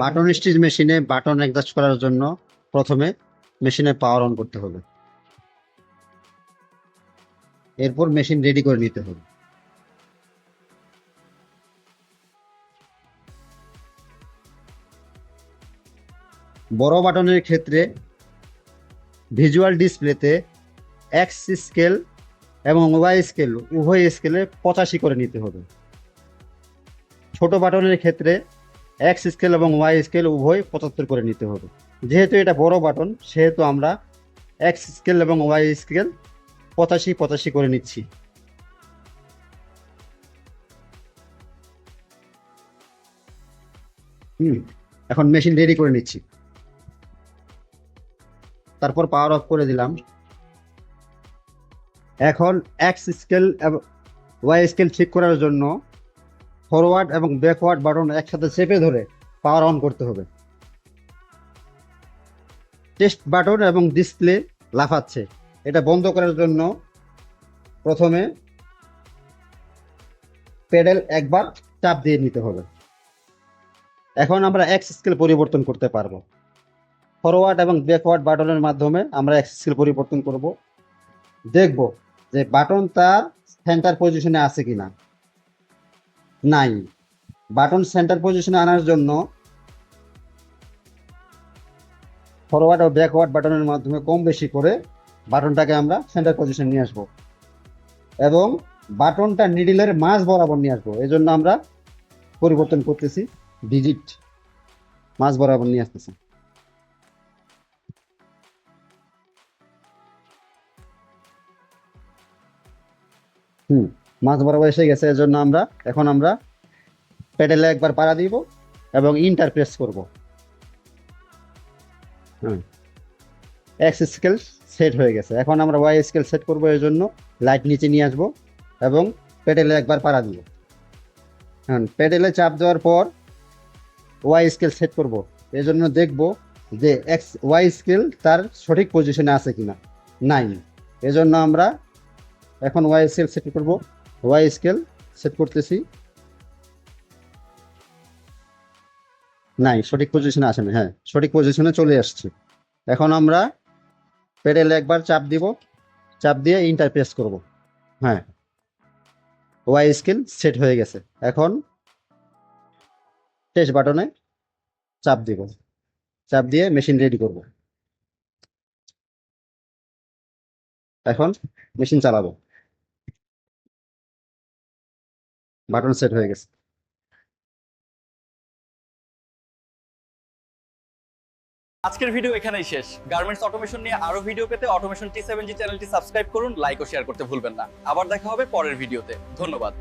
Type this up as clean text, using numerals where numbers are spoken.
Button stitch মেশিনে button adjust করার জন্য প্রথমে মেশিনে পাওয়ার অন করতে হবে, এরপর মেশিন রেডি করে নিতে হবে। বড় বাটনের ক্ষেত্রে ভিজুয়াল ডিসপ্লেতে এক্স স্কেল এবং ওয়াই স্কেল উভয় স্কেলে 85 করে নিতে হবে। ছোট বাটনের ক্ষেত্রে এক্স স্কেল এবং ওয়াই স্কেল উভয় 75 করে নিতে হবে। যেহেতু এটা বড় বাটন সেহেতু আমরা এক্স স্কেল এবং ওয়াই স্কেল 85 করে নিচ্ছি। এখন মেশিন রেডি করে নিচ্ছি, তারপর পাওয়ার অফ করে দিলাম। এখন এক্স স্কেল এবং ওয়াই স্কেল ঠিক করার জন্য ফরওয়ার্ড এবং ব্যাকওয়ার্ড বাটন একসাথে চেপে ধরে পাওয়ার অন করতে হবে। টেস্ট বাটন এবং ডিসপ্লে লাফাচ্ছে, এটা বন্ধ করার জন্য প্রথমে প্যাডেল একবার চাপ দিয়ে নিতে হবে। এখন আমরা এক্স স্কেল পরিবর্তন করতে পারবো। ফরওয়ার্ড এবং ব্যাকওয়ার্ড বাটনের মাধ্যমে আমরা এক্স স্কেল পরিবর্তন করব। দেখব যে বাটন তার সেন্টার পজিশনে আছে কিনা। নাই, বাটন সেন্টার পজিশনে আনার জন্য ফরওয়ার্ড ও ব্যাকওয়ার্ড বাটনের মাধ্যমে কম বেশি করে বাটনটাকে আমরা সেন্টার পজিশনে নিয়ে আসবো এবং বাটনটা নিডলের মাঝ বরাবর নিয়ে আসবো। এই জন্য আমরা পরিবর্তন করতেছি, ডিজিট মাঝ বরাবর নিয়ে আসতেছি। মাঝ বরাবর এসে গেছে। এর জন্য এখন আমরা প্যাডেলে একবার পাড়া দিব এবং ইন্টার প্রেস করব। এক্স স্কেল সেট হয়ে গেছে। এখন আমরা ওয়াই স্কেল সেট করব, এর জন্য লাইট নিচে নিয়ে আসবো এবং প্যাডেলে একবার পাড়া দিব। প্যাডেলে চাপ দেওয়ার পর ওয়াই স্কেল সেট করব। এই জন্য দেখব যে এক্স ওয়াই স্কেল তার সঠিক পজিশনে আছে কিনা। নাই, এজন্য আমরা এখন ওয়াই স্কেল সেট করব। ওয়াই স্কেল সেট করতেছি, নাই, সঠিক পজিশনে আসে না। হ্যাঁ, সঠিক পজিশনে চলে আসছে। এখন আমরা প্যাডেলে একবার চাপ দিব, চাপ দিয়ে ইন্টার প্রেস করব। হ্যাঁ, ওয়াই স্কেল সেট হয়ে গেছে। এখন টেস্ট বাটনে চাপ দিব, চাপ দিয়ে মেশিন রেডি করব। এখন মেশিন চালাবো, বাটন সেট হয়ে গেছে। আজকের ভিডিও এখানেই শেষ। গার্মেন্টস অটোমেশন নিয়ে আরো ভিডিও পেতে অটোমেশন T7G চ্যানেলটি সাবস্ক্রাইব করুন, লাইক ও শেয়ার করতে ভুলবেন না। আবার দেখা হবে পরের ভিডিওতে। ধন্যবাদ।